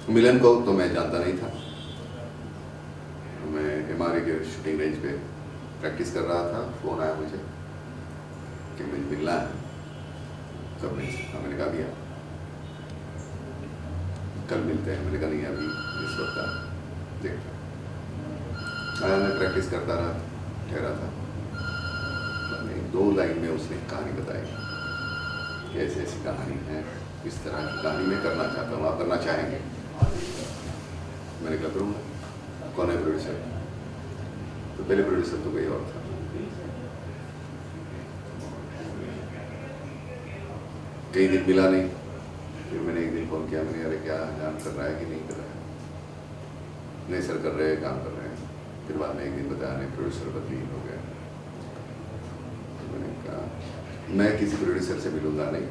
मिलन को तो मैं जानता नहीं था। मैं MRA के शूटिंग रेंज पे प्रैक्टिस कर रहा था, फ़ोन आया मुझे कि मुझे मिलना है, कब मिल सकता? मैंने कहा भैया कल मिलते हैं। मैंने कहा नहीं अभी इस वक्त देखता। मैं प्रैक्टिस करता रहा, ठहरा था। मैंने 2 लाइन में उसने कहानी बताई कि ऐसी ऐसी कहानी है, इस तरह की कहानी मैं करना चाहता हूँ, आप करना चाहेंगे? मैंने कहा करूँगा। कौन है प्रोड्यूसर? तो पहले प्रोड्यूसर तो कोई और था। कई दिन मिला नहीं, फिर मैंने एक दिन फ़ोन किया। मैंने अरे क्या काम कर रहा है कि नहीं कर रहा है? नहीं सर कर रहे हैं, काम कर रहे हैं। फिर बाद में एक दिन बताया नहीं, प्रोड्यूसर बदली हो गया। तो मैंने कहा मैं किसी प्रोड्यूसर से मिलूंगा नहीं,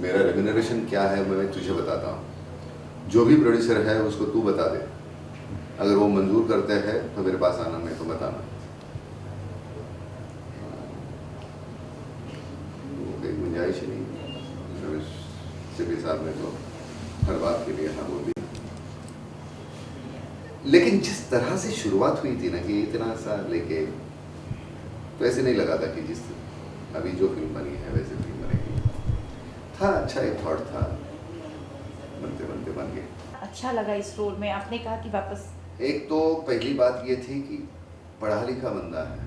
मेरा रेम्यूनरेशन क्या है मैं तुझे बताता हूँ, जो भी प्रोड्यूसर है उसको तू बता दे, अगर वो मंजूर करते हैं तो मेरे पास आना, नहीं तो बताना। वो कोई गुंजाइश ही नहीं। सिपी साहब ने तो हर बात के लिए हाँ बोल दी। लेकिन जिस तरह से शुरुआत हुई थी ना कि इतना सा लेके, तो ऐसे नहीं लगा था कि जिस अभी जो फिल्म बनी है वैसे फिल्म बनेगी। था अच्छा, एक थॉट था, बनते बनते बन गए। अच्छा लगा इस रोल में। आपने कहा कि वापस, एक तो पहली बात ये थी कि पढ़ा लिखा बंदा है,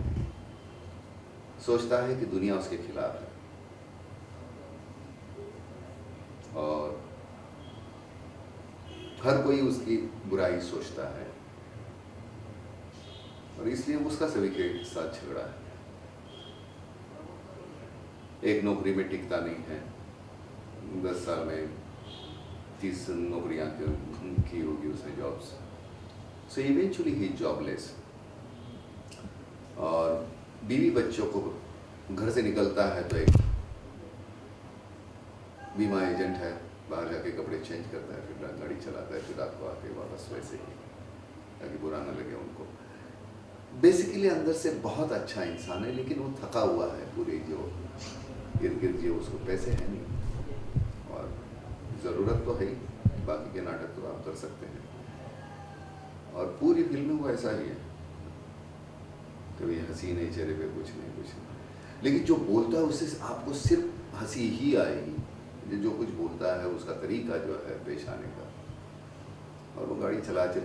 सोचता है कि दुनिया उसके खिलाफ है और हर कोई उसकी बुराई सोचता है, और इसलिए उसका सभी के साथ झगड़ा है। एक नौकरी में टिकता नहीं है, 10 साल में 30 नौकरियां की होगी उसने जॉब्स, सो इवेंचुअली ही जॉबलेस। और बीवी बच्चों को घर से निकलता है तो एक बीमा एजेंट है, बाहर जाके कपड़े चेंज करता है, फिर गाड़ी चलाता है, फिर रात को आके वापस वैसे ही, ताकि बुरा ना लगे उनको। बेसिकली अंदर से बहुत अच्छा इंसान है, लेकिन वो थका हुआ है। पूरे जो इर्द गिर्द जो उसको पैसे हैं नहीं, और ज़रूरत तो है ही, बाकी के नाटक तो आप कर सकते हैं। और पूरी फिल्म में वो ऐसा ही है, कभी हंसी नहीं चेहरे पे, कुछ नहीं। लेकिन जो बोलता है उससे आपको सिर्फ हंसी ही आएगी। जो कुछ बोलता है उसका तरीका जो है पेश आने का। और वो गाड़ी चलाते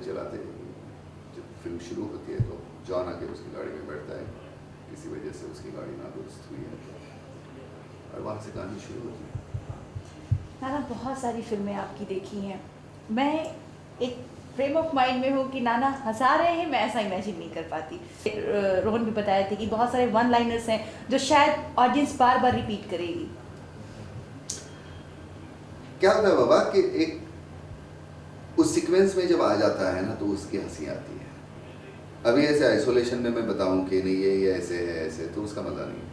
जब फिल्म शुरू होती है तो जॉन आके उसकी गाड़ी में बैठता है, किसी वजह से उसकी गाड़ी नादुरुस्त हुई है, और वहाँ से कहानी शुरू होती है। नाना बहुत सारी फिल्में आपकी देखी हैं। मैं एक फ्रेम ऑफ माइंड में हूँ कि नाना हंसा रहे हैं, मैं ऐसा इमेजिन नहीं कर पाती। रोहन भी बताए थे कि बहुत सारे वन लाइनर्स हैं जो शायद ऑडियंस बार बार रिपीट करेगी। क्या होता है बाबा कि एक उस सीक्वेंस में जब आ जाता है ना तो उसकी हंसी आती है। अभी ऐसे आइसोलेशन में मैं बताऊं कि नहीं ये ऐसे है ऐसे, तो उसका मजा नहीं,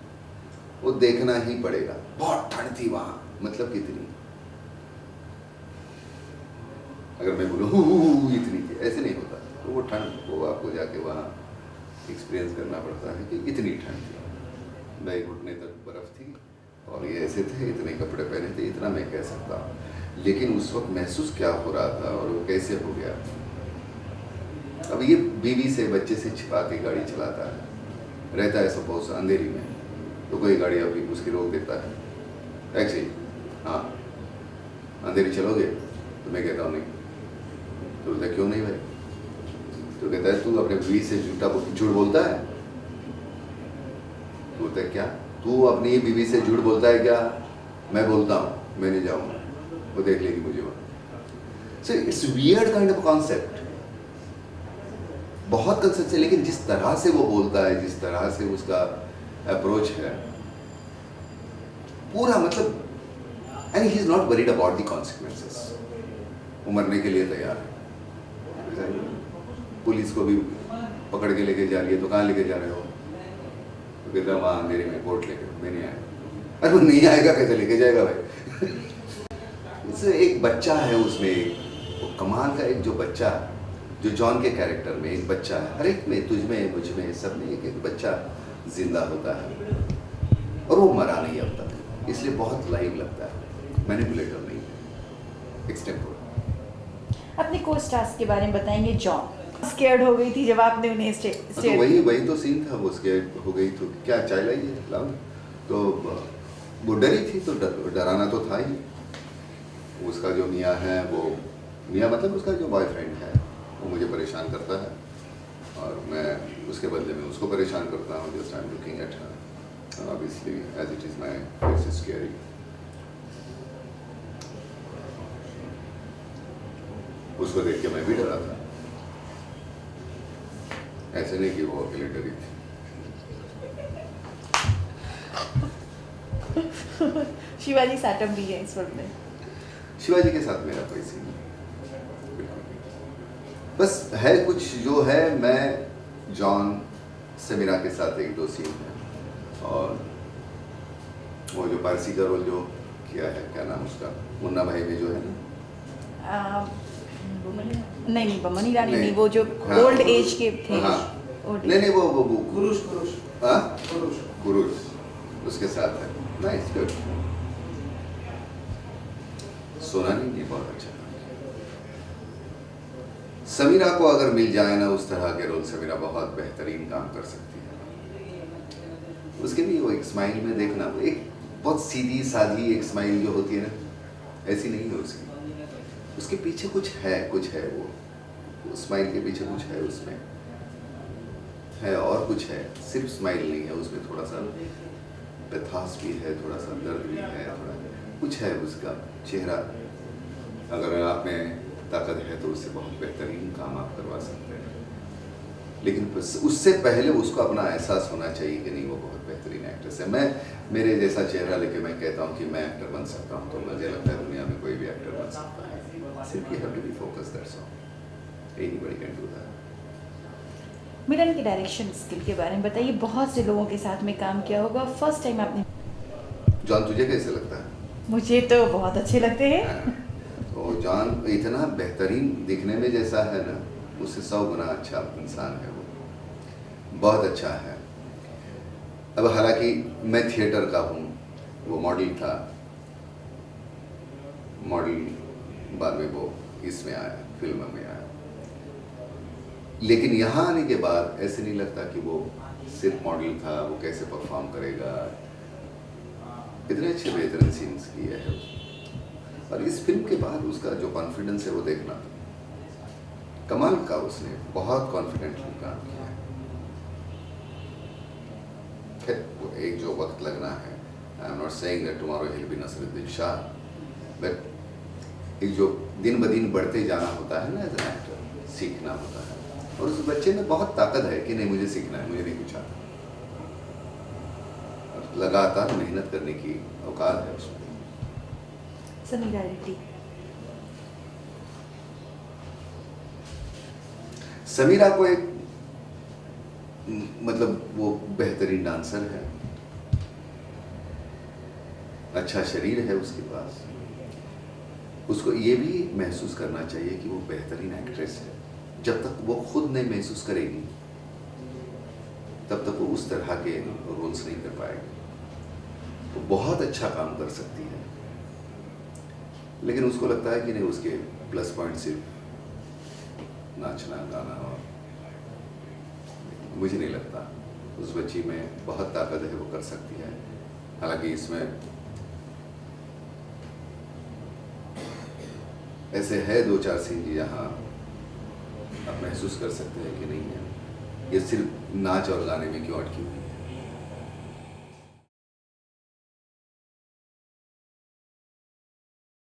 वो देखना ही पड़ेगा। बहुत ठंड थी वहां, मतलब कितनी, अगर मैं बोलूँ इतनी थी, ऐसे नहीं होता। तो वो ठंड वो आपको जाके वहाँ एक्सपीरियंस करना पड़ता है कि इतनी ठंड थी, मैं घुटने तक बर्फ थी और ये ऐसे थे, इतने कपड़े पहने थे, इतना मैं कह सकता हूँ। लेकिन उस वक्त महसूस क्या हो रहा था और वो कैसे हो गया। अब ये बीवी से बच्चे से छिपा के गाड़ी चलाता है, रहता है सपोज अंधेरी में, तो कोई गाड़ी अभी उसकी रोक देता है, टैक्सी, हाँ अंधेरी चलोगे? तो मैं कहता हूँ नहीं। तो बोलता क्यों नहीं भाई? तो कहता है तू अपने बीवी से झूठ बोलता है? तो बोलता है क्या तू अपनी बीवी से झूठ बोलता है क्या? मैं बोलता हूँ, मैं नहीं जाऊँगा, वो देख लेगी मुझे वहाँ। So it's weird kind of concept, बहुत कंसेप्ट है। लेकिन जिस तरह से वो बोलता है, जिस तरह से उसका अप्रोच है पूरा, मतलब and he is not worried about the consequences. वो मरने के लिए तैयार है। पुलिस को भी पकड़ के लेके जा रही है, तो कहाँ लेके जा रहे हो? तो कहता है वहाँ अंधेरे में कोर्ट लेके। मैं नहीं आया। अरे वो नहीं आएगा, कैसे लेके जाएगा भाई? उससे एक बच्चा है उसमें, वो कमाल का एक जो बच्चा, जो जॉन के कैरेक्टर में एक बच्चा है, हर एक में, तुझ में, मुझ में, सब में एक बच्चा जिंदा होता है और वो मरा नहीं अब तक, इसलिए बहुत लाइव लगता है। मैनिपुलेटर नहीं है, एक्सटेम्पोरल। अपने को स्टार्स के बारे में बताएंगे। जॉन स्केर्ड हो गई थी जब आपने उन्हें तो वही तो सीन था, वो स्केर्ड हो गई तो क्या चाय लाइए लाओ, तो वो डरी थी, तो डराना तो था ही। उसका जो मियाँ है, वो मियाँ मतलब उसका जो बॉयफ्रेंड है, वो मुझे परेशान करता है और मैं उसके बदले में उसको परेशान करता हूँ। Just I am looking at her, obviously as it is my face is scary. उसको देख के मैं भी डरा था, ऐसे नहीं कि वो अकेले डरी थी। शिवाजी साटम भी है इस फिल्म में। शिवाजी के साथ मेरा कोई सीन नहीं, बिल्कुल नहीं। बस है कुछ जो है, मैं जॉन समीरा के साथ एक दो सीन है, और वो जो पारसी का रोल जो किया है, क्या नाम उसका, मुन्ना भाई में जो है ना, नहीं बमनी रानी नहीं, वो जो हाँ, ओल्ड एज के थे। हाँ, नहीं वो कुरुश उसके साथ है। Nice, good. सोनाली ने बहुत अच्छा काम किया। समीरा को अगर मिल जाए ना उस तरह के रोल, समीरा बहुत बेहतरीन काम कर सकती है। उसके भी वो एक स्माइल में देखना, एक बहुत सीधी सादी एक स्माइल जो होती है ना, ऐसी नहीं है उसकी। उसके पीछे कुछ है वो स्माइल के पीछे कुछ है, उसमें है और कुछ है, सिर्फ स्माइल नहीं है उसमें, थोड़ा सा पैथास भी है, थोड़ा सा दर्द भी है, थोड़ा कुछ है उसका चेहरा। अगर आप में ताकत है तो उससे बहुत बेहतरीन काम आप करवा सकते हैं, लेकिन उससे पहले उसको अपना एहसास होना चाहिए कि नहीं वो बहुत बेहतरीन एक्ट्रेस है। मैं मेरे जैसा चेहरा लेके मैं कहता हूँ कि मैं एक्टर बन सकता हूँ, तो मुझे लगता है दुनिया में कोई भी एक्टर बन सकता है। सिर्फ you have to be focused, that's all. Anybody can do that. Milan के डायरेक्शन स्किल के बारे में बताइए। बहुत से लोगों के साथ में काम किया होगा, फर्स्ट टाइम आपने। जॉन तुझे कैसे लगता है? मुझे तो बहुत अच्छे लगते हैं। तो जॉन इतना बेहतरीन दिखने में जैसा है ना, उससे 100 गुना अच्छा इंसान है, वो बहुत अच्छा है। अब हालांकि मैं थिएटर का हूँ, वो मॉडल था, मॉडल बाद में वो इसमें आया, फिल्म में आया, लेकिन यहाँ आने के बाद ऐसे नहीं लगता कि वो सिर्फ मॉडल था, वो कैसे परफॉर्म करेगा। इतने अच्छे बेहतरीन सीन्स किए हैं और इस फिल्म के बाद उसका जो कॉन्फिडेंस है वो देखना कमाल का, उसने बहुत कॉन्फिडेंटली काम किया है। वो एक जो वक्त लगना है, I am not saying that tomorrow he will be Naseeruddin Shah, but एक जो दिन ब दिन बढ़ते जाना होता है ना एज एन एक्टर, सीखना होता है, और उस बच्चे में बहुत ताकत है कि नहीं मुझे सीखना है, मुझे नहीं कुछ आता, और लगातार मेहनत करने की औकात है उसमें। समीरा रेड्डी। समीरा को एक मतलब वो बेहतरीन डांसर है, अच्छा शरीर है उसके पास, उसको ये भी महसूस करना चाहिए कि वो बेहतरीन एक्ट्रेस है। जब तक वो खुद नहीं महसूस करेगी तब तक वो उस तरह के रोल्स नहीं कर पाएगी। वो बहुत अच्छा काम कर सकती है, लेकिन उसको लगता है कि नहीं उसके प्लस पॉइंट सिर्फ नाचना गाना, और मुझे नहीं लगता। उस बच्ची में बहुत ताकत है, वो कर सकती है। हालांकि इसमें ऐसे है 2-4 सीन जहाँ आप महसूस कर सकते हैं कि नहीं है ये सिर्फ नाच और गाने में क्यों अटकी हुई है।